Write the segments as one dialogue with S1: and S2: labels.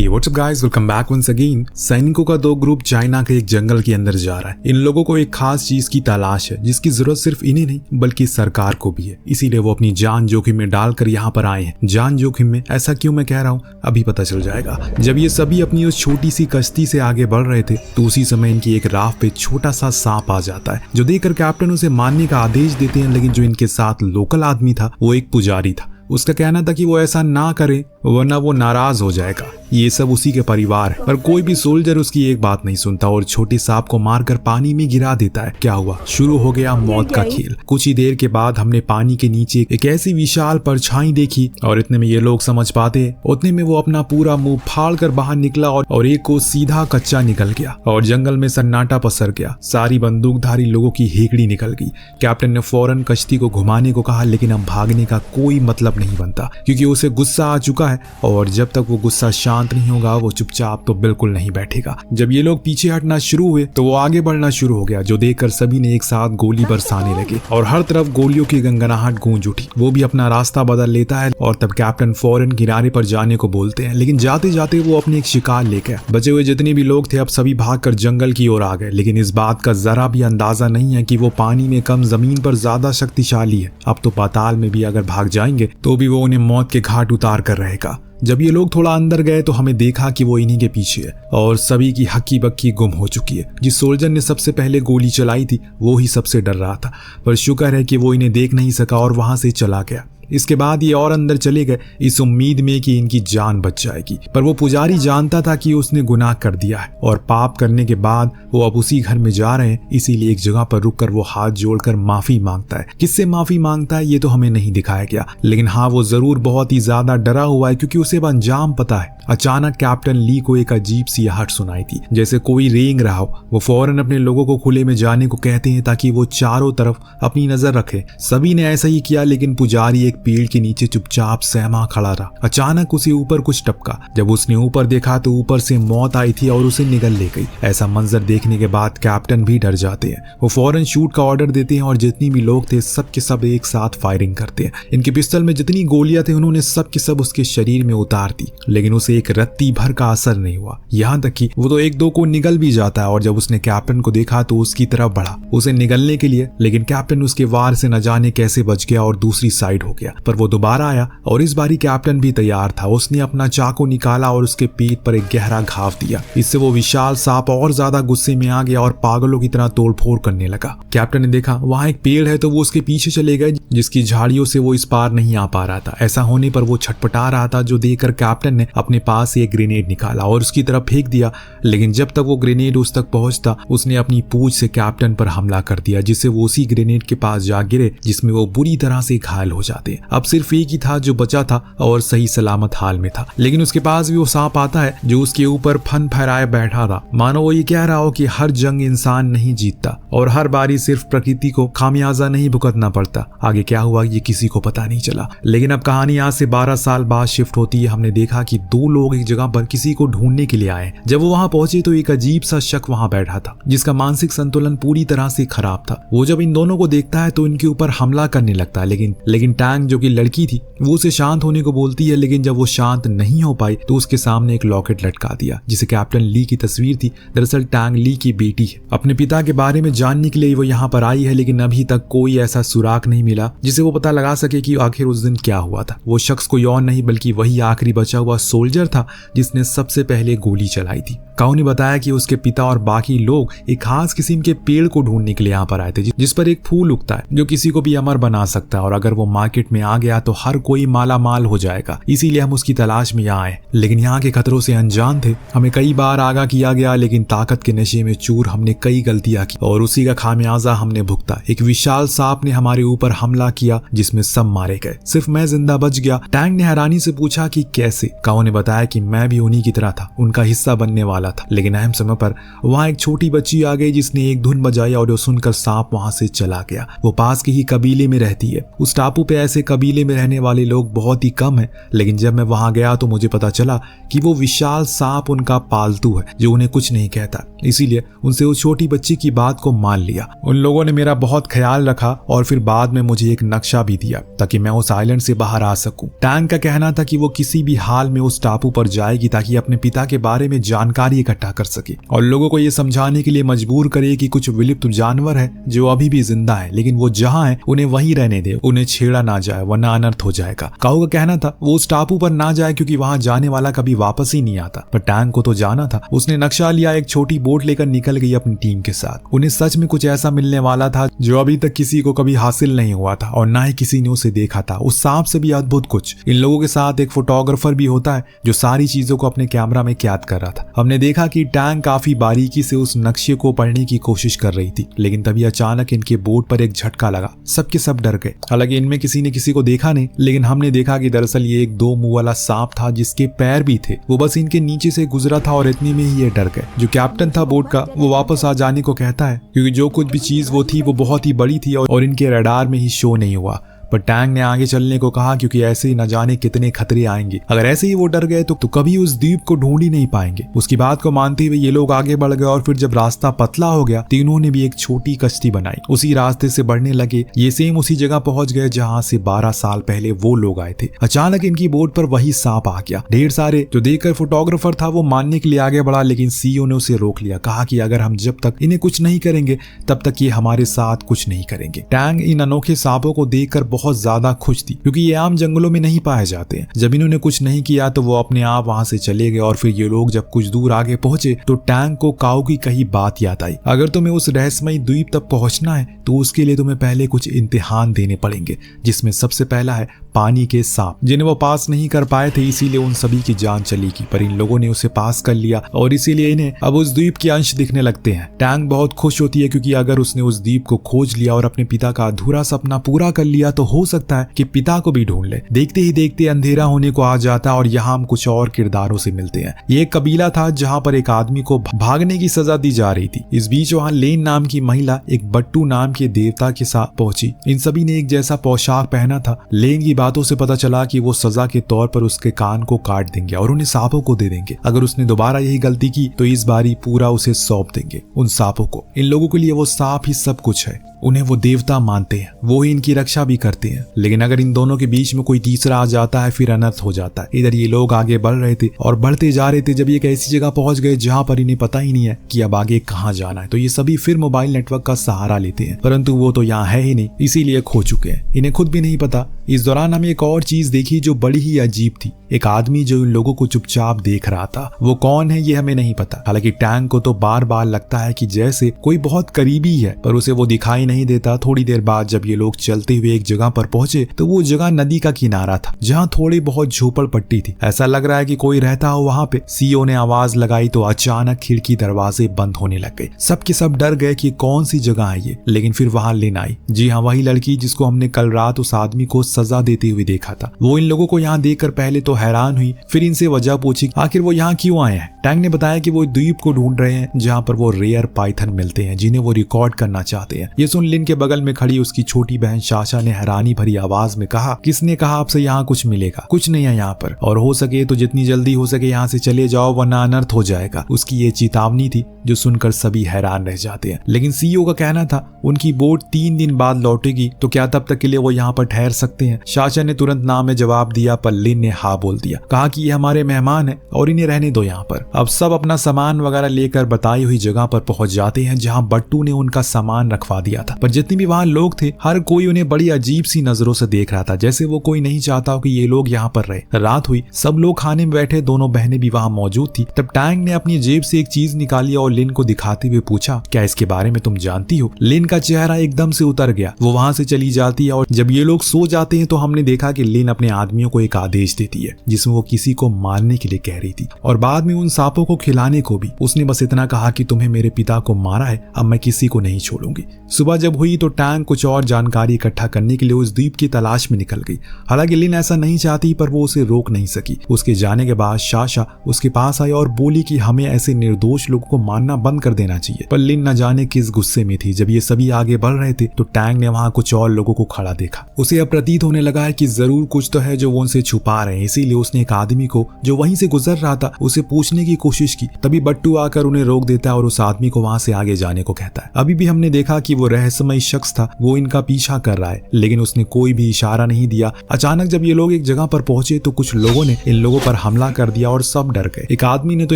S1: Hey, what's up guys? Welcome back once again। सैनिकों का दो ग्रुप चाइना के एक जंगल के अंदर जा रहा है। इन लोगों को एक खास चीज की तलाश है जिसकी जरूरत सिर्फ इन्हें नहीं बल्कि सरकार को भी है, इसीलिए वो अपनी जान जोखिम में डालकर यहाँ पर आए हैं। जान जोखिम में, ऐसा क्यों मैं कह रहा हूँ अभी पता चल जाएगा। जब ये सभी अपनी उस छोटी सी कश्ती से आगे बढ़ रहे थे तो उसी समय इनकी एक राफ्ट पे छोटा सा सांप आ जाता है, जो देखकर कैप्टन उसे मारने का आदेश देते हैं। लेकिन जो इनके साथ लोकल आदमी था वो एक पुजारी था। उसका कहना था कि वो ऐसा ना करे वरना वो नाराज हो जाएगा। ये सब उसी के परिवार है, पर कोई भी सोल्जर उसकी एक बात नहीं सुनता और छोटे सांप को मारकर पानी में गिरा देता है। क्या हुआ? शुरू हो गया मौत का खेल। कुछ ही देर के बाद हमने पानी के नीचे एक ऐसी विशाल परछाई देखी और इतने में ये लोग समझ पाते उतने में वो अपना पूरा मुंह फाड़ कर बाहर निकला और एक को सीधा कच्चा निकल गया और जंगल में सन्नाटा पसर गया। सारी बंदूकधारी लोगों की हेकड़ी निकल गई। कैप्टन ने फौरन कश्ती को घुमाने को कहा, लेकिन अब भागने का कोई मतलब नहीं बनता क्योंकि उसे गुस्सा आ चुका है और जब तक वो गुस्सा शांत नहीं होगा वो चुपचाप तो बिल्कुल नहीं बैठेगा। जब ये लोग पीछे हटना शुरू हुए तो वो आगे बढ़ना शुरू हो गया, जो देखकर सभी ने एक साथ गोली बरसाने लगे और हर तरफ गोलियों की गंगनाहट गूंज उठी। वो भी अपना रास्ता बदल लेता है और तब कैप्टन फौरन किनारे पर जाने को बोलते हैं, लेकिन जाते जाते वो अपने एक शिकार लेकर बचे हुए जितने भी लोग थे अब सभी भागकर जंगल की ओर आ गए। लेकिन इस बात का जरा भी अंदाजा नहीं है कि वो पानी में कम जमीन पर ज्यादा शक्तिशाली है। अब तो पाताल में भी अगर भाग जाएंगे तो भी वो उन्हें मौत के घाट उतार कर रहेगा। जब ये लोग थोड़ा अंदर गए तो हमें देखा कि वो इन्हीं के पीछे है और सभी की हक्की बक्की गुम हो चुकी है। जिस सोल्जर ने सबसे पहले गोली चलाई थी वो ही सबसे डर रहा था, पर शुक्र है कि वो इन्हें देख नहीं सका और वहां से चला गया। इसके बाद ये और अंदर चले गए इस उम्मीद में कि इनकी जान बच जाएगी, पर वो पुजारी जानता था कि उसने गुनाह कर दिया है और पाप करने के बाद वो अब उसी घर में जा रहे हैं। इसीलिए एक जगह पर रुककर वो हाथ जोड़कर माफी मांगता है। किससे माफी मांगता है ये तो हमें नहीं दिखाया गया, लेकिन हाँ वो जरूर बहुत ही ज्यादा डरा हुआ है क्योंकि उसे अंजाम पता है। अचानक कैप्टन ली को एक अजीब सी आहट सुनाई थी, जैसे कोई रेंग रहा हो। वो फौरन अपने लोगों को खुले में जाने को कहते हैं ताकि वो चारों तरफ अपनी नजर रखे। सभी ने ऐसा ही किया, लेकिन पुजारी एक पेड़ के नीचे चुपचाप सहमा खड़ा रहा। अचानक उसे ऊपर कुछ टपका। जब उसने ऊपर देखा तो ऊपर से मौत आई थी और उसे निगल ले गई। ऐसा मंजर देखने के बाद कैप्टन भी डर जाते हैं। वो फौरन शूट का ऑर्डर देते हैं और जितनी भी लोग थे सब के सब एक साथ फायरिंग करते हैं। इनके पिस्टल में जितनी गोलियां थे उन्होंने सब के सब उसके शरीर में उतार दी, लेकिन उसे एक रत्ती भर का असर नहीं हुआ। यहाँ तक कि वो तो एक दो को निगल भी जाता है और जब उसने कैप्टन को देखा तो उसकी तरफ बढ़ा उसे निगलने के लिए, लेकिन कैप्टन उसके वार से न जाने कैसे बच गया और दूसरी साइड हो गया। पर वो दोबारा आया और इस बारी कैप्टन भी तैयार था। उसने अपना चाकू निकाला और उसके पीठ पर एक गहरा घाव दिया। इससे वो विशाल सांप और ज्यादा गुस्से में आ गया और पागलों की तरह तोड़फोड़ करने लगा। कैप्टन ने देखा वहां एक पेड़ है तो वो उसके पीछे चले गए, जिसकी झाड़ियों से वो इस पार नहीं आ पा रहा था। ऐसा होने पर वो छटपटा रहा था, जो देखकर कैप्टन ने अपने पास से एक ग्रेनेड निकाला और उसकी तरफ फेंक दिया। लेकिन जब तक वो ग्रेनेड उस तक पहुंचता उसने अपनी पूंछ से कैप्टन पर हमला कर दिया, जिससे वो उसी ग्रेनेड के पास जा गिरे जिसमें वो बुरी तरह से घायल हो जाते। अब सिर्फ एक ही था जो बचा था और सही सलामत हाल में था, लेकिन उसके पास भी वो सांप आता है जो उसके ऊपर फन फहराए बैठा था। मानो वो ये कह रहा हो कि हर जंग इंसान नहीं जीतता और हर बारी सिर्फ प्रकृति को खामियाजा नहीं भुगतना पड़ता। आगे क्या हुआ ये किसी को पता नहीं चला, लेकिन अब कहानी आज से 12 साल बाद शिफ्ट होती है। हमने देखा कि दो लोग एक जगह पर किसी को ढूंढने के लिए आए। जब वो वहां पहुंचे तो एक अजीब सा शख्स वहां बैठा था जिसका मानसिक संतुलन पूरी तरह से खराब था। वो जब इन दोनों को देखता है तो इनके ऊपर हमला करने लगता है, लेकिन टैंग जो कि लड़की थी वो उसे शांत होने को बोलती है। लेकिन जब वो शांत नहीं हो पाई तो उसके सामने एक लॉकेट लटका दिया जिसे कैप्टन ली की तस्वीर थी। दरअसल टैंग ली की बेटी है। अपने पिता के बारे में जानने के लिए वो यहाँ पर आई है, लेकिन अभी तक कोई ऐसा सुराग नहीं मिला जिसे वो पता लगा सके कि आखिर उस दिन क्या हुआ था। वो शख्स कोई और नहीं बल्कि वही आखिरी बचा हुआ सोल्जर था जिसने सबसे पहले गोली चलाई थी। काऊ ने बताया कि उसके पिता और बाकी लोग एक खास किस्म के पेड़ को ढूंढने के लिए यहाँ पर आए थे जिस पर एक फूल उगता है जो किसी को भी अमर बना सकता है और अगर वो मार्केट में आ गया तो हर कोई माला माल हो जाएगा। इसीलिए हम उसकी तलाश में यहाँ आए, लेकिन यहाँ के खतरों से अनजान थे। हमें कई बार आगाह किया गया, लेकिन ताकत के नशे में चूर हमने कई गलतियां की और उसी का खामियाजा हमने भुगता। एक विशाल सांप ने हमारे ऊपर हमला किया जिसमें सब मारे गए, सिर्फ मैं जिंदा बच गया। टैंग ने हैरानी से पूछा कि कैसे। काऊ ने बताया कि मैं भी उन्हीं की तरह था, उनका हिस्सा बनने वाला था, लेकिन अहम समय पर वहां एक छोटी बच्ची आ गई जिसने एक धुन बजाई और जो सुनकर सांप वहां से चला गया। वो पास के ही कबीले में रहती है। उस टापू पे ऐसे कबीले में रहने वाले लोग बहुत ही कम हैं, लेकिन जब मैं वहां गया तो मुझे पता चला कि वो विशाल सांप उनका पालतू है जो उन्हें कुछ नहीं कहता। इसीलिए उनसे उस छोटी बच्ची की बात को मान लिया। उन लोगों ने मेरा बहुत ख्याल रखा और फिर बाद में मुझे एक नक्शा भी दिया ताकि मैं उस आइलैंड से बाहर आ सकूं। टैंग का कहना था कि वो किसी भी हाल में उस टापू पर जाएगी ताकि अपने पिता के बारे में जानकारी इकट्ठा कर सके और लोगों को ये समझाने के लिए मजबूर करे कि कुछ विलुप्त जानवर है जो अभी भी जिंदा है, लेकिन वो जहां है उन्हें वहीं रहने दे, उन्हें छेड़ा ना जाए वरना अनर्थ हो जाएगा। काऊ का कहना था वो उस टापू पर ना जाए क्योंकि वहां जाने वाला कभी वापस ही नहीं आता, पर टैंग को तो जाना था। उसने नक्शा लिया, एक छोटी बोट लेकर निकल गई अपनी टीम के साथ। उन्हें सच में कुछ ऐसा मिलने वाला था जो अभी तक किसी को कभी हासिल नहीं हुआ था और ना ही किसी ने उसे देखा था। उस सांप से भी अद्भुत कुछ। इन लोगों के साथ एक फोटोग्राफर भी होता है जो सारी चीजों को अपने कैमरा में कैद कर रहा था। हमने देखा कि टैंग काफी बारीकी से उस नक्शे को पढ़ने की कोशिश कर रही थी, लेकिन तभी अचानक इनके बोट पर एक झटका लगा। सबके सब डर गए। हालांकि इनमें किसी ने किसी को देखा नहीं, लेकिन हमने देखा कि दरअसल ये एक 2 मुंह वाला सांप था जिसके पैर भी थे। वो बस इनके नीचे से गुजरा था और इतने में ही ये डर गए। जो कैप्टन था बोट का वो वापस आ जाने को कहता है क्योंकि जो कुछ भी चीज वो थी वो बहुत ही बड़ी थी और इनके रडार में ही शो नहीं हुआ। पर टैंग ने आगे चलने को कहा क्योंकि ऐसे ही न जाने कितने खतरे आएंगे। अगर ऐसे ही वो डर गए तो कभी उस द्वीप को ढूंढ ही नहीं पाएंगे। उसकी बात को मानते हुए ये लोग आगे बढ़ गए और फिर जब रास्ता पतला हो गया तो इन्होंने भी एक छोटी कश्ती बनाई। उसी रास्ते से बढ़ने लगे। ये सेम उसी जगह पहुंच गए जहां से 12 साल पहले वो लोग आए थे। अचानक इनकी बोट पर वही सांप आ गया, ढेर सारे। जो देखकर फोटोग्राफर था वो मानने के लिए आगे बढ़ा, लेकिन सीईओ ने उसे रोक लिया। कहा कि अगर हम जब तक इन्हें कुछ नहीं करेंगे तब तक ये हमारे साथ कुछ नहीं करेंगे। टैंग इन अनोखे सांपों को देखकर बहुत ज्यादा खुश थी क्योंकि ये आम जंगलों में नहीं पाए जाते हैं। जब इन्होंने कुछ नहीं किया तो वो अपने आप वहां से चले गए और फिर ये लोग जब कुछ दूर आगे पहुंचे तो टैंग को काऊ की कही बात याद आई। अगर तुम्हें उस रहस्यमयी द्वीप तक पहुंचना है तो उसके लिए तुम्हें पहले कुछ इम्तिहान देने पड़ेंगे, जिसमें सबसे पहला है पानी के सांप, जिन्हें वो पास नहीं कर पाए थे, इसीलिए उन सभी की जान चलेगी। पर इन लोगों ने उसे पास कर लिया और इसीलिए इन्हें अब उस द्वीप के अंश दिखने लगते हैं। टैंग बहुत खुश होती है क्योंकि अगर उसने उस द्वीप को खोज लिया और अपने पिता का अधूरा सपना पूरा कर लिया तो हो सकता है कि पिता को भी ढूंढ ले। देखते ही देखते अंधेरा होने को आ जाता है और यहाँ हम कुछ और किरदारों से मिलते हैं। ये एक कबीला था जहाँ पर एक आदमी को भागने की सजा दी जा रही थी। इस बीच वहाँ लेन नाम की महिला एक बट्टू नाम के देवता के साथ पहुंची। इन सभी ने एक जैसा पोशाक पहना था। लेन की बातों से पता चला कि वो सजा के तौर पर उसके कान को काट देंगे और उन्हें सांपों को दे देंगे। अगर उसने दोबारा यही गलती की तो इस बारी पूरा उसे सौंप देंगे उन सांपों को। इन लोगों के लिए वो सांप ही सब कुछ है। उन्हें वो देवता मानते हैं, वो ही इनकी रक्षा भी करते हैं। लेकिन अगर इन दोनों के बीच में कोई तीसरा आ जाता है फिर अनर्थ हो जाता है। इधर ये लोग आगे बढ़ रहे थे और बढ़ते जा रहे थे जब ये एक ऐसी जगह पहुंच गए जहां पर इन्हें पता ही नहीं है कि अब आगे कहां जाना है। तो ये सभी फिर मोबाइल नेटवर्क का सहारा लेते हैं, परंतु वो तो यहाँ है ही नहीं, इसीलिए खो चुके हैं। इन्हें खुद भी नहीं पता। इस दौरान हमें एक और चीज देखी जो बड़ी ही अजीब थी। एक आदमी जो इन लोगों को चुपचाप देख रहा था। वो कौन है ये हमें नहीं पता। हालांकि टैंग को तो बार बार लगता है कि जैसे कोई बहुत करीबी है, पर उसे वो दिखाई नहीं देता। थोड़ी देर बाद जब ये लोग चलते हुए एक जगह पर पहुंचे तो वो जगह नदी का किनारा था जहाँ थोड़ी बहुत झोपड़ पट्टी थी। ऐसा लग रहा है कि कोई रहता हो वहां पे। सीईओ ने आवाज लगाई तो अचानक खिड़की दरवाजे बंद होने लग गए। सबके सब डर गए कि कौन सी जगह है ये। लेकिन फिर वहां लेन आई। जी हाँ, वही लड़की जिसको हमने कल रात उस आदमी को सजा देते हुए देखा था। वो इन लोगों को यहाँ देखकर पहले तो हैरान हुई, फिर इनसे वजह पूछी आखिर वो यहाँ क्यों आए हैं। टैंग ने बताया कि वो द्वीप को ढूंढ रहे हैं जहाँ पर वो रेयर पाइथन मिलते हैं जिन्हें वो रिकॉर्ड करना चाहते हैं। ये सुन लिन के बगल में खड़ी उसकी छोटी बहन शाशा ने हैरानी भरी आवाज में कहा, किसने कहा आपसे यहाँ कुछ मिलेगा? कुछ नहीं है यहाँ पर, और हो सके तो जितनी जल्दी हो सके यहाँ से चले जाओ वरना अनर्थ हो जाएगा। उसकी ये चेतावनी थी जो सुनकर सभी हैरान रह जाते हैं। लेकिन सीईओ का कहना था उनकी बोट 3 दिन बाद लौटेगी, तो क्या तब तक के लिए वो यहाँ पर ठहर सकते हैं? शाशा ने तुरंत ना में जवाब दिया, पर लिन ने हाँ बोल दिया। कहा कि ये हमारे मेहमान है और इन्हें रहने दो यहाँ पर। अब सब अपना सामान वगैरह लेकर बताई हुई जगह पर पहुंच जाते हैं जहाँ बट्टू ने उनका सामान रखवा दिया था। पर जितने भी वहाँ लोग थे हर कोई उन्हें बड़ी अजीब सी नजरों से देख रहा था, जैसे वो कोई नहीं चाहता हो कि ये लोग यहाँ पर रहे। रात हुई, सब लोग खाने में बैठे, दोनों बहनें भी वहाँ मौजूद थी। तब टैंग ने अपनी जेब से एक चीज निकाली और लिन को दिखाते हुए पूछा, क्या इसके बारे में तुम जानती हो? लिन का चेहरा एकदम से उतर गया। वो वहां से चली जाती है और जब ये लोग सो जाते हैं तो हमने देखा कि लिन अपने आदमियों को एक आदेश देती है है जिसमें वो किसी को मारने के लिए कह रही थी, और बाद में उन सांपों को खिलाने को भी। उसने बस इतना कहा कि तुम्हें मेरे पिता को मारा है, अब मैं किसी को नहीं छोड़ूंगी। सुबह जब हुई तो टैंग कुछ और जानकारी इकट्ठा करने के लिए उस द्वीप की तलाश में निकल गई। हालांकि लिन ऐसा नहीं चाहती, पर वो उसे रोक नहीं सकी। उसके जाने के बाद साशा उसके पास आई और बोली कि हमें ऐसे निर्दोष लोगों को मारना बंद कर देना चाहिए। पर लिन न जाने किस गुस्से में थी। जब ये सभी आगे बढ़ रहे थे तो टैंग ने वहां कुछ और लोगों को खड़ा देखा। उसे अब प्रतीत होने लगा है कि जरूर कुछ तो है जो वो उनसे छुपा रहे हैं। इसीलिए उसने एक आदमी को जो वहीं से गुजर रहा था उसे पूछने की कोशिश की। तभी बट्टू आकर उन्हें रोक देता है और उस आदमी को वहां से आगे जाने को कहता है। अभी भी हमने देखा कि वो रहस्यमय शख्स था, वो इनका पीछा कर रहा है, लेकिन उसने कोई भी इशारा नहीं दिया। अचानक जब ये लोग एक जगह पर पहुंचे तो कुछ लोगों ने इन लोगों पर हमला कर दिया और सब डर गए। एक आदमी ने तो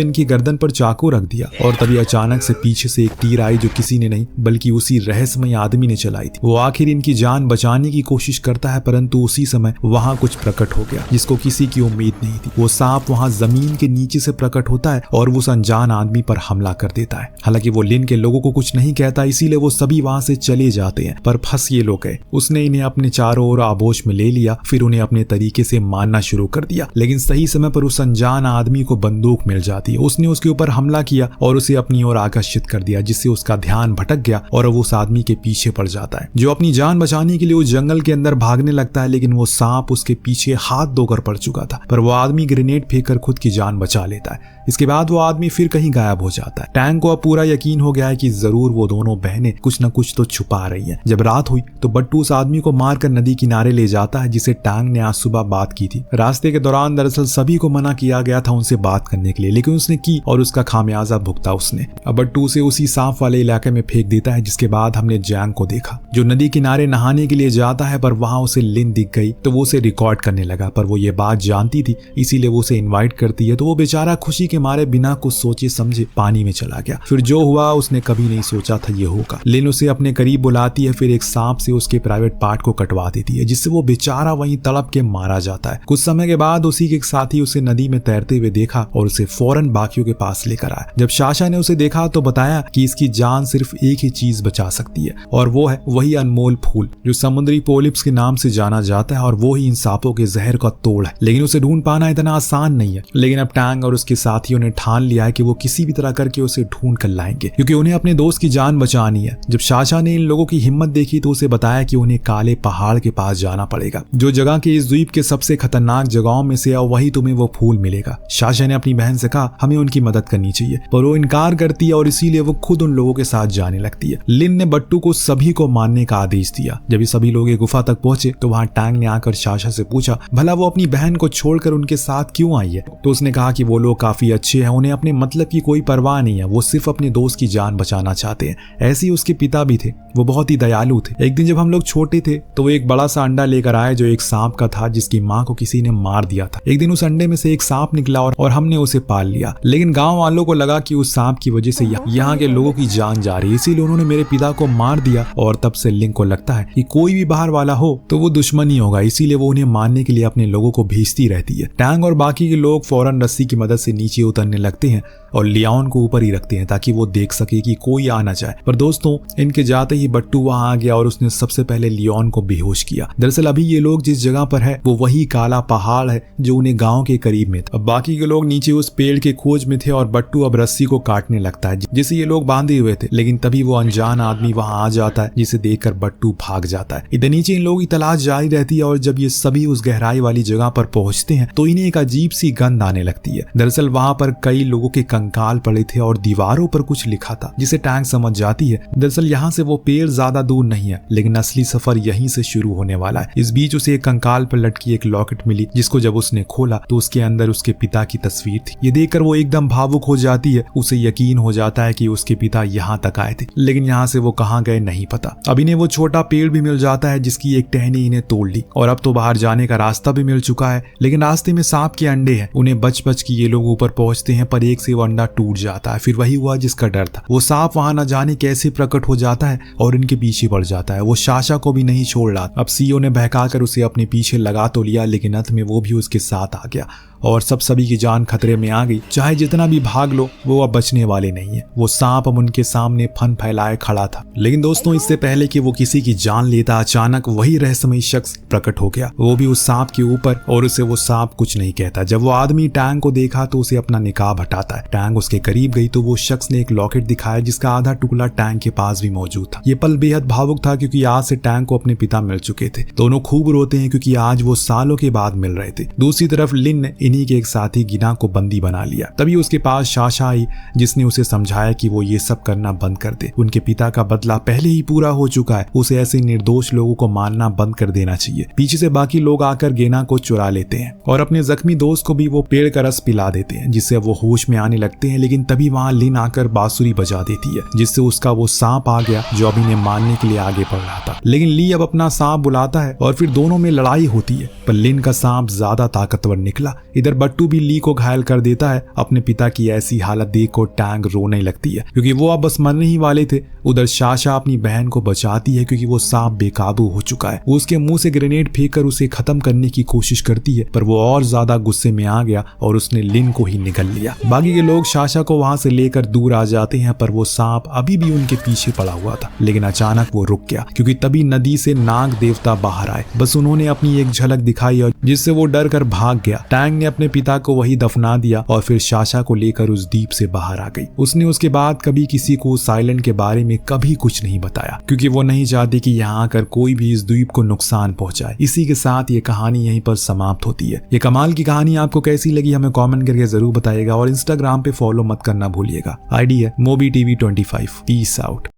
S1: इनकी गर्दन पर चाकू रख दिया और तभी अचानक से पीछे से एक तीर आई जो किसी ने नहीं बल्कि उसी रहस्यमय आदमी ने चलाई थी। वो आखिर इनकी जान बचाने की कोशिश करता है, परंतु उसी समय वहां कुछ प्रकट हो गया जिसको किसी की उम्मीद नहीं थी। वो सांप वहां जमीन के नीचे से प्रकट होता है और उस अनजान आदमी पर हमला कर देता है। हालांकि वो लिन के लोगों को कुछ नहीं कहता, इसीलिए वो सभी वहां से चले जाते हैं, पर फंस ये लोग गए। उसने इन्हें अपने चारों ओर आबोश में ले लिया, फिर उन्हें अपने तरीके से मारना शुरू कर दिया। लेकिन सही समय पर उस अनजान आदमी को बंदूक मिल जाती है। उसने उसके ऊपर हमला किया और उसे अपनी ओर आकर्षित कर दिया, जिससे उसका ध्यान भटक गया और वो उस आदमी के पीछे पड़ जाता है जो अपनी जान बचाने के लिए उस जंगल के अंदर भागने लगता है। लेकिन वो सांप उसके पीछे हाथ धोकर पड़ चुका था, पर वो आदमी ग्रेनेड फेंककर खुद की जान बचा लेता है। इसके बाद वो आदमी फिर कहीं गायब हो जाता है। टैंग को अब पूरा यकीन हो गया है कि जरूर वो दोनों बहनें कुछ न कुछ तो छुपा रही हैं। जब रात हुई तो बट्टू उस आदमी को मारकर नदी किनारे ले जाता है जिसे टैंग ने आज सुबह बात की थी। रास्ते के दौरान दरअसल सभी को मना किया गया था उनसे बात करने के लिए, लेकिन उसने की और उसका खामियाजा भुगता उसने। अब बट्टू उसे उसी सांप वाले इलाके में फेंक देता है। जिसके बाद हमने जैंग को देखा जो नदी किनारे नहाने के लिए जाता है, पर वहां उसे लिन दिख गई तो वो उसे रिकॉर्ड करने लगा। पर वो ये बात जानती थी, इसीलिए वो उसे इन्वाइट करती है। तो वो बेचारा खुशी के मारे बिना कुछ सोचे समझे पानी में चला गया। फिर जो हुआ उसने कभी नहीं सोचा था ये होगा। लिन उसे अपने करीब बुलाती है, फिर एक सांप से उसके प्राइवेट पार्ट को कटवा देती है, जिससे वो बेचारा वहीं तड़प के मारा जाता है। कुछ समय के बाद उसी के एक साथी उसे नदी में तैरते हुए देखा और उसे फौरन बाकियों के पास लेकर आया। जब साशा ने उसे देखा तो बताया कि इसकी जान सिर्फ एक ही चीज बचा सकती है, और वो है वही अनमोल फूल जो समुद्री पोलिप्स के नाम से जाना जाता है, और वो ही इन सांपों के जहर का तोड़ है। लेकिन उसे ढूंढ पाना इतना आसान नहीं है। लेकिन अब टैंग और उसके साथियों ने ठान लिया है कि वो किसी भी तरह करके उसे ढूंढ कर लाएंगे, क्योंकि उन्हें अपने दोस्त की जान बचानी है। जब साशा ने इन लोगों की हिम्मत देखी तो उसे बताया कि उन्हें काले पहाड़ के पास जाना पड़ेगा, जो जगह के इस द्वीप के सबसे खतरनाक जगहों में से, और वही तुम्हें वो फूल मिलेगा। साशा ने अपनी बहन से कहा हमें उनकी मदद करनी चाहिए, पर वो इनकार करती है और इसीलिए वो खुद उन लोगों के साथ जाने लगती है। लिन ने बट्टू को सभी को मारने का आदेश दिया। जब ये सभी लोग एक गुफा तक पहुंचे तो वहां टैंग ने आकर साशा से पूछा भला वो अपनी बहन को छोड़कर उनके साथ क्यों आई है। तो उसने कहा कि वो लोग काफी अच्छे हैं, उन्हें अपने मतलब की कोई परवाह नहीं है, वो सिर्फ अपने दोस्त की जान बचाना चाहते हैं। ऐसे ही उसके पिता भी थे, वो बहुत ही दयालु थे। एक दिन जब हम लोग छोटे थे तो वो एक बड़ा सा अंडा लेकर आए जो एक सांप का था, जिसकी माँ को किसी ने मार दिया था। एक दिन उस अंडे में से एक सांप निकला और हमने उसे पाल लिया। लेकिन गांव वालों को लगा कि उस सांप की वजह से यहाँ के लोगों की जान जा रही है, इसीलिए उन्होंने मेरे पिता को मार दिया। और तब से लिंक को लगता है कि कोई भी बाहर वाला हो तो वो दुश्मन ही होगा, इसीलिए वो उन्हें मारने के लिए अपने लोगों को भेजती रहती है। टैंग और बाकी के लोग फौरन रस्सी की मदद से नीचे उतरने लगते हैं और लियोन को ऊपर ही रखते हैं ताकि वो देख सके कि कोई आ ना जाए। पर दोस्तों, इनके जाते ही बट्टू वहां आ गया और उसने सबसे पहले लियोन को बेहोश किया। दरअसल अभी ये लोग जिस जगह पर है वो वही काला पहाड़ है जो उन्हें गांव के करीब में था। अब बाकी के लोग नीचे उस पेड़ के खोज में थे और बट्टू अब रस्सी को काटने लगता है जिसे ये लोग बांधे हुए थे। लेकिन तभी वो अनजान आदमी वहां आ जाता है, जिसे देखकर बट्टू भाग जाता है। इधर नीचे इन लोगों की तलाश जारी रहती है और जब ये सभी उस गहराई वाली जगह पर पहुंचते हैं तो इन्हें एक अजीब सी गंध आने लगती है। दरअसल वहां पर कई लोगों के कंकाल पड़े थे और दीवारों पर कुछ लिखा था, जिसे टैंग समझ जाती है दरअसल यहाँ से वो पेड़ ज्यादा दूर नहीं है, लेकिन असली सफर यहीं से शुरू होने वाला है। इस बीच उसे एक कंकाल पर लटकी एक लॉकेट मिली, जिसको जब उसने खोला तो उसके अंदर उसके पिता की तस्वीर थी। ये देखकर वो एकदम भावुक हो जाती है। उसे यकीन हो जाता है कि उसके पिता यहाँ तक आए थे, लेकिन यहाँ से वो कहाँ गए नहीं पता। अब इन्हें वो छोटा पेड़ भी मिल जाता है जिसकी एक टहनी इन्हें तोड़ ली, और अब तो बाहर जाने का रास्ता भी मिल चुका है। लेकिन रास्ते में सांप के अंडे हैं। उन्हें बच बच के ये लोग ऊपर पहुंचते हैं, पर एक से वो अंडा टूट जाता है। फिर वही हुआ जिसका डर था। वो सांप वहां न जाने कैसे प्रकट हो जाता है और इनके पीछे पड़ जाता है। वो साशा को भी नहीं छोड़ रहा। अब सीओ ने बहकाकर उसे अपने पीछे लगा तो लिया, लेकिन अंत में वो भी उसके साथ आ गया और सब सभी की जान खतरे में आ गई। चाहे जितना भी भाग लो वो अब बचने वाले नहीं है। वो सांप अब उनके सामने फन फैलाए खड़ा था। लेकिन दोस्तों इससे पहले कि वो किसी की जान लेता, अचानक वही रहस्यमयी शख्स प्रकट हो गया, वो भी उस सांप के ऊपर, और उसे वो सांप कुछ नहीं कहता। जब वो आदमी टैंग को देखा तो उसे अपना निकाब हटाता है। टैंग उसके करीब गई तो वो शख्स ने एक लॉकेट दिखाया जिसका आधा टुकड़ा टैंग के पास भी मौजूद था। ये पल बेहद भावुक था क्योंकि आज से टैंग को अपने पिता मिल चुके थे। दोनों खूब रोते हैं क्योंकि आज वो सालों के बाद मिल रहे थे। दूसरी तरफ लिन ने इन्हीं के एक साथी गिना को बंदी बना लिया। तभी उसके पास शाशा आई जिसने उसे समझाया कि वो ये सब करना बंद कर दे। उनके पिता का बदला पहले ही पूरा हो चुका है, उसे ऐसे निर्दोष लोगों को मारना बंद कर देना चाहिए। पीछे से बाकी लोग आकर गेना को चुरा लेते हैं और अपने जख्मी दोस्त को भी वो पेड़ का रस पिला देते हैं जिससे वो होश में आने लगते हैं। लेकिन तभी वहां लिन आकर बांसुरी बजा देती है जिससे उसका वो सांप आ गया जो अभी ने मारने के लिए आगे बढ़ रहा था। लेकिन ली अब अपना सांप बुलाता है और फिर दोनों में लड़ाई होती है, पर लिन का सांप ज्यादा ताकतवर निकला। इधर बट्टू भी ली को घायल कर देता है। अपने पिता की ऐसी हालत देख कर टैंग रोने लगती है क्योंकि वो अब बस मरने ही वाले थे। उधर शाशा अपनी बहन को बचाती है क्योंकि वो सांप बेकाबू हो चुका है। वो उसके मुंह से ग्रेनेड फेंककर उसे खत्म करने की कोशिश करती है, पर वो और ज्यादा गुस्से में आ गया और उसने लिन को ही निगल लिया। बाकी के लोग शाशा को वहां से लेकर दूर आ जाते हैं, पर वो सांप अभी भी उनके पीछे पड़ा हुआ था। लेकिन अचानक वो रुक गया क्योंकि तभी नदी से नाग देवता बाहर आए। बस उन्होंने अपनी एक झलक दिखाई और जिससे वो डर कर भाग गया। टैंग ने अपने पिता को वही दफना दिया और फिर शाशा को लेकर उस द्वीप से बाहर आ गई। उसने उसके बाद कभी किसी को उस आइलैंड के बारे में कभी कुछ नहीं बताया क्योंकि वो नहीं चाहती कि यहाँ आकर कोई भी इस द्वीप को नुकसान पहुंचाए। इसी के साथ ये कहानी यहीं पर समाप्त होती है। ये कमाल की कहानी आपको कैसी लगी हमें कमेंट करके जरूर बताइएगा और इंस्टाग्राम पे फॉलो मत करना भूलिएगा। आईडी है MobiTV25। Peace out.